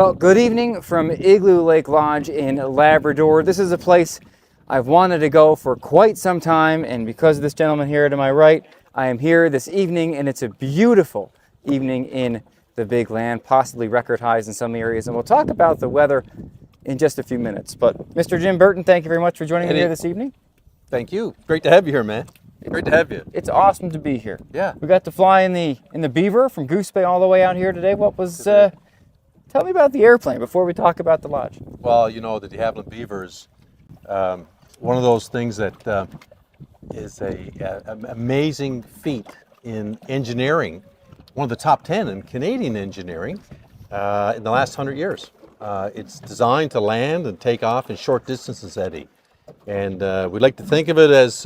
Well, good evening from Igloo Lake Lodge in Labrador. This is a place I've wanted to go for quite some time, and because of this gentleman here to my right, I am here this evening, and it's a beautiful evening in the big land, possibly record highs in some areas, and we'll talk about the weather in just a few minutes. But Mr. Jim Burton, thank you very much for joining me here this evening. Thank you. Great to have you here, man. Great to have you. It's awesome to be here. Yeah. We got to fly in the Beaver from Goose Bay all the way out here today. What was tell me about the airplane before we talk about the lodge. Well, you know, the de Havilland Beavers, one of those things that is an amazing feat in engineering, one of the top 10 in Canadian engineering in the last 100 years. It's designed to land and take off in short distances, Eddie. And we'd like to think of it as,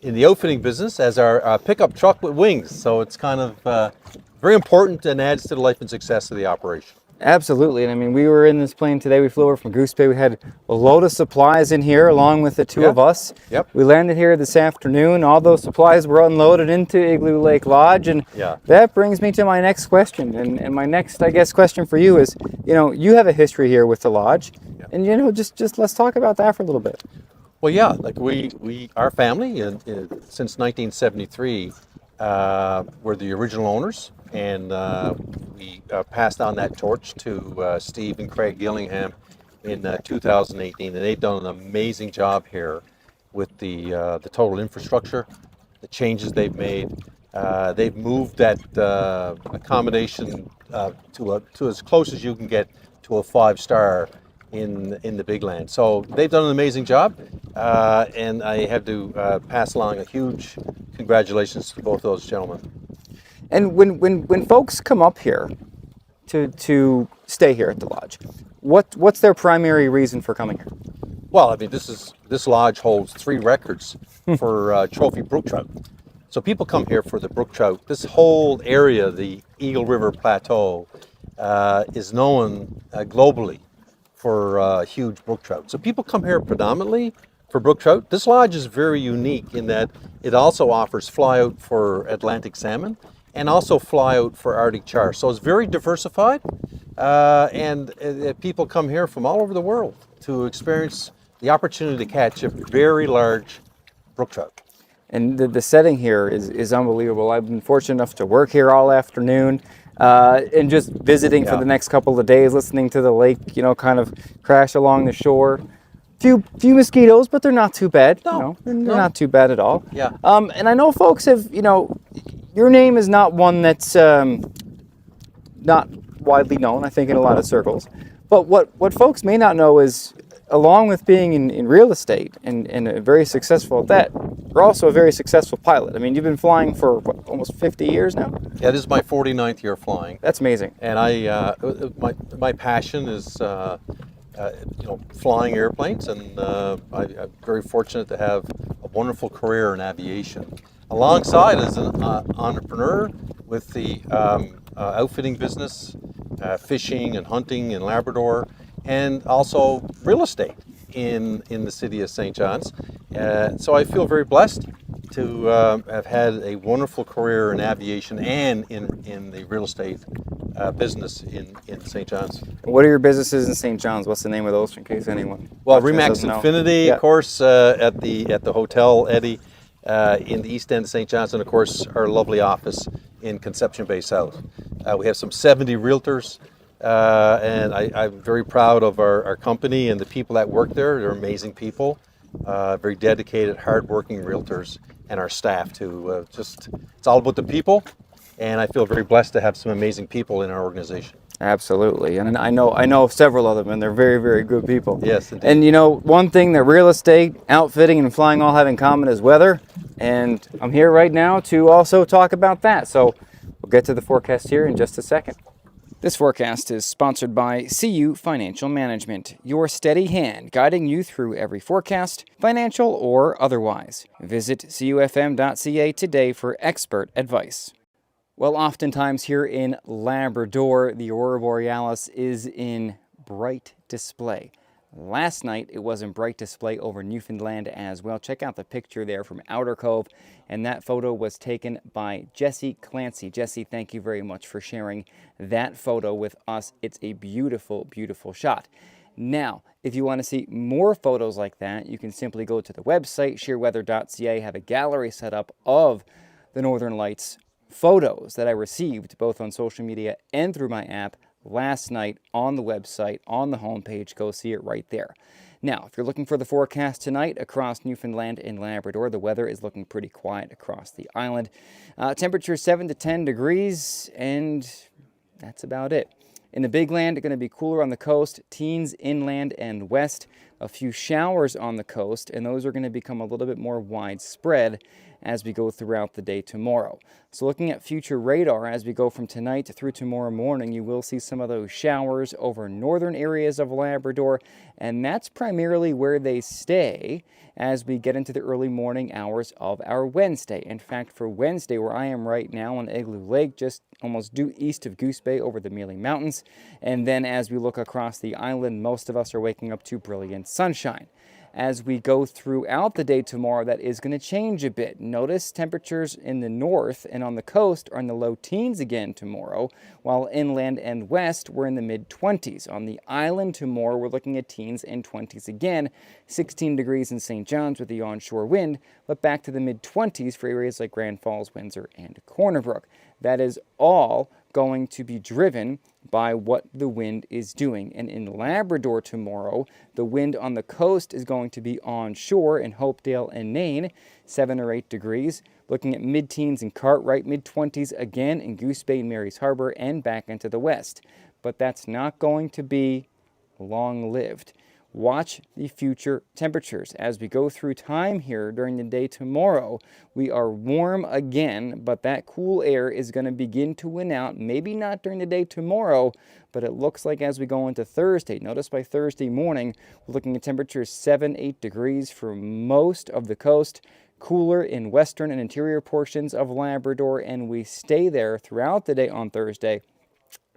in the outfitting business, as our pickup truck with wings. So it's kind of very important and adds to the life and success of the operation. Absolutely, and I mean, we were in this plane today. We flew over from Goose Bay. We had a load of supplies in here, along with the two of us. Yep. We landed here this afternoon. All those supplies were unloaded into Igloo Lake Lodge, and Yeah. that brings me to my next question. And my next, I guess, question for you is, you know, you have a history here with the lodge, and you know, just let's talk about that for a little bit. Well, yeah, like our family, since 1973, were the original owners, and we passed on that torch to Steve and Craig Gillingham in 2018, and they've done an amazing job here with the total infrastructure, the changes they've made. They've moved that accommodation to as close as you can get to a 5-star in the big land. So they've done an amazing job, and I have to pass along a huge congratulations to both those gentlemen. And when folks come up here to stay here at the lodge, what's their primary reason for coming here? Well, I mean, this lodge holds 3 records for trophy brook trout. So people come here for the brook trout. This whole area, the Eagle River Plateau, is known globally for huge brook trout. So people come here predominantly for brook trout. This lodge is very unique in that it also offers fly out for Atlantic salmon and also fly out for Arctic char. So it's very diversified, and people come here from all over the world to experience the opportunity to catch a very large brook trout. And the setting here is unbelievable. I've been fortunate enough to work here all afternoon, and just visiting for the next couple of days, listening to the lake, you know, kind of crash along the shore. Few mosquitoes, but they're not too bad. No, they're not too bad at all. Yeah. And I know folks have, you know, your name is not one that's not widely known, I think, in a lot of circles. But what folks may not know is, along with being in real estate and very successful at that, you're also a very successful pilot. I mean, you've been flying for almost 50 years now? Yeah, this is my 49th year flying. That's amazing. And my passion is you know, flying airplanes, and I'm very fortunate to have a wonderful career in aviation. Alongside as an entrepreneur with the outfitting business, fishing and hunting in Labrador, and also real estate in the city of St. John's. So I feel very blessed to have had a wonderful career in aviation and in the real estate business in St. John's. What are your businesses in St. John's? What's the name of those, in case anyone? Well, Remax Infinity, of course, at the hotel, Eddie, in the east end of St. John's, and of course our lovely office in Conception Bay South. We have some 70 realtors, and I'm very proud of our company and the people that work there. They're amazing people, very dedicated, hardworking realtors, and our staff too. It's all about the people, and I feel very blessed to have some amazing people in our organization. Absolutely, and I know several of them, and they're very, very good people. Yes, indeed. And you know, one thing that real estate, outfitting, and flying all have in common is weather, and I'm here right now to also talk about that. So we'll get to the forecast here in just a second. This forecast is sponsored by CU Financial Management, your steady hand guiding you through every forecast, financial or otherwise. Visit cufm.ca today for expert advice. Well, oftentimes here in Labrador, the Aurora Borealis is in bright display. Last night, it was in bright display over Newfoundland as well. Check out the picture there from Outer Cove, and that photo was taken by Jesse Clancy. Jesse, thank you very much for sharing that photo with us. It's a beautiful, beautiful shot. Now, if you want to see more photos like that, you can simply go to the website, sheerweather.ca, have a gallery set up of the Northern Lights photos that I received both on social media and through my app last night on the website, on the homepage. Go see it right there. Now, if you're looking for the forecast tonight across Newfoundland and Labrador, the weather is looking pretty quiet across the island. Temperature 7 to 10 degrees, and that's about it. In the Big Land, it's going to be cooler on the coast, teens inland and west, a few showers on the coast, and those are going to become a little bit more widespread as we go throughout the day tomorrow. So looking at future radar as we go from tonight through tomorrow morning, you will see some of those showers over northern areas of Labrador, and that's primarily where they stay as we get into the early morning hours of our Wednesday. In fact, for Wednesday, where I am right now on Igloo Lake, just almost due east of Goose Bay over the Mealy Mountains, and then as we look across the island, most of us are waking up to brilliant sunshine. As we go throughout the day tomorrow, that is going to change a bit. Notice temperatures in the north and on the coast are in the low teens again tomorrow, while inland and west we're in the mid-20s. On the island tomorrow, we're looking at teens and 20s again, 16 degrees in St. John's with the onshore wind, but back to the mid-20s for areas like Grand Falls, Windsor, and Corner Brook. That is all going to be driven by what the wind is doing. And in Labrador tomorrow, the wind on the coast is going to be onshore in Hopedale and Nain, 7 or 8 degrees. Looking at mid-teens in Cartwright, mid-20s again in Goose Bay and Mary's Harbor, and back into the west. But that's not going to be long-lived. Watch the future temperatures. As we go through time here during the day tomorrow, we are warm again, but that cool air is going to begin to win out. Maybe not during the day tomorrow, but it looks like as we go into Thursday. Notice by Thursday morning, we're looking at temperatures 7, 8 degrees for most of the coast. Cooler in western and interior portions of Labrador, and we stay there throughout the day on Thursday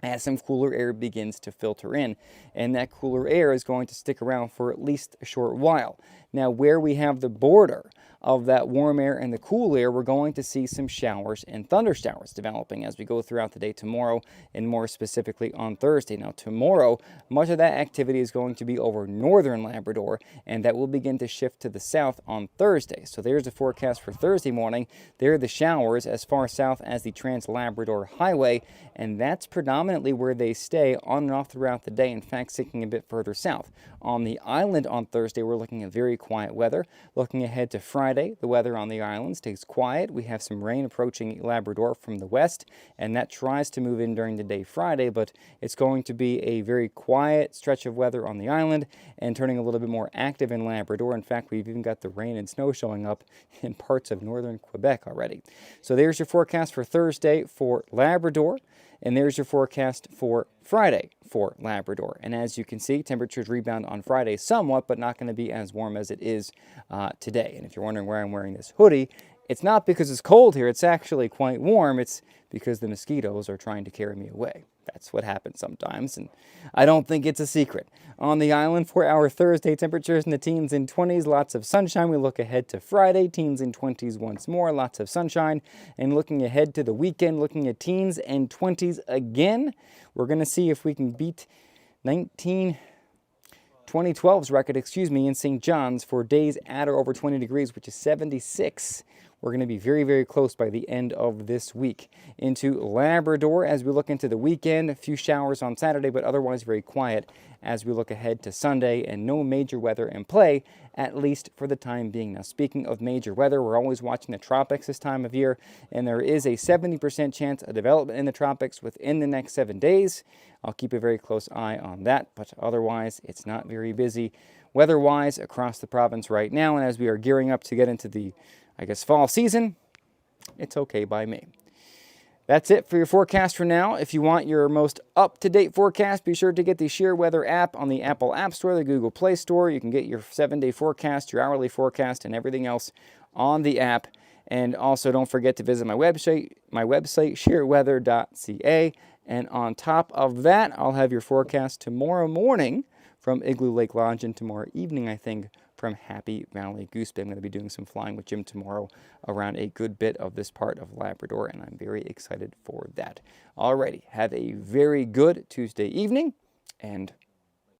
as some cooler air begins to filter in, and that cooler air is going to stick around for at least a short while. Now, where we have the border of that warm air and the cool air, we're going to see some showers and thunder showers developing as we go throughout the day tomorrow, and more specifically on Thursday. Now, tomorrow, much of that activity is going to be over northern Labrador, and that will begin to shift to the south on Thursday. So there's the forecast for Thursday morning. There are the showers as far south as the Trans-Labrador Highway, and that's predominantly where they stay on and off throughout the day, in fact, sinking a bit further south. On the island on Thursday, we're looking at very quiet weather. Looking ahead to Friday, the weather on the island stays quiet. We have some rain approaching Labrador from the west, and that tries to move in during the day Friday, but it's going to be a very quiet stretch of weather on the island and turning a little bit more active in Labrador. In fact, we've even got the rain and snow showing up in parts of northern Quebec already. So there's your forecast for Thursday for Labrador. And there's your forecast for Friday for Labrador. And as you can see, temperatures rebound on Friday somewhat, but not going to be as warm as it is today. And if you're wondering why I'm wearing this hoodie, it's not because it's cold here. It's actually quite warm. It's because the mosquitoes are trying to carry me away. That's what happens sometimes, and I don't think it's a secret. On the island for our Thursday, temperatures in the teens and 20s, lots of sunshine. We look ahead to Friday, teens and 20s once more, lots of sunshine. And looking ahead to the weekend, looking at teens and 20s again. We're going to see if we can beat 2012's record, in St. John's for days at or over 20 degrees, which is 76. We're going to be very, very close by the end of this week. Into Labrador as we look into the weekend, a few showers on Saturday, but otherwise very quiet as we look ahead to Sunday, and no major weather in play, at least for the time being. Now, speaking of major weather, we're always watching the tropics this time of year, and there is a 70% chance of development in the tropics within the next 7 days. I'll keep a very close eye on that, but otherwise, it's not very busy weather-wise across the province right now, and as we are gearing up to get into the fall season, it's okay by me. That's it for your forecast for now. If you want your most up-to-date forecast, be sure to get the Sheer Weather app on the Apple App Store, the Google Play Store. You can get your 7-day forecast, your hourly forecast, and everything else on the app. And also don't forget to visit my website, sheerweather.ca. And on top of that, I'll have your forecast tomorrow morning from Igloo Lake Lodge, and tomorrow evening, I think, from Happy Valley Goose Bay. I'm going to be doing some flying with Jim tomorrow around a good bit of this part of Labrador, and I'm very excited for that. Alrighty, have a very good Tuesday evening, and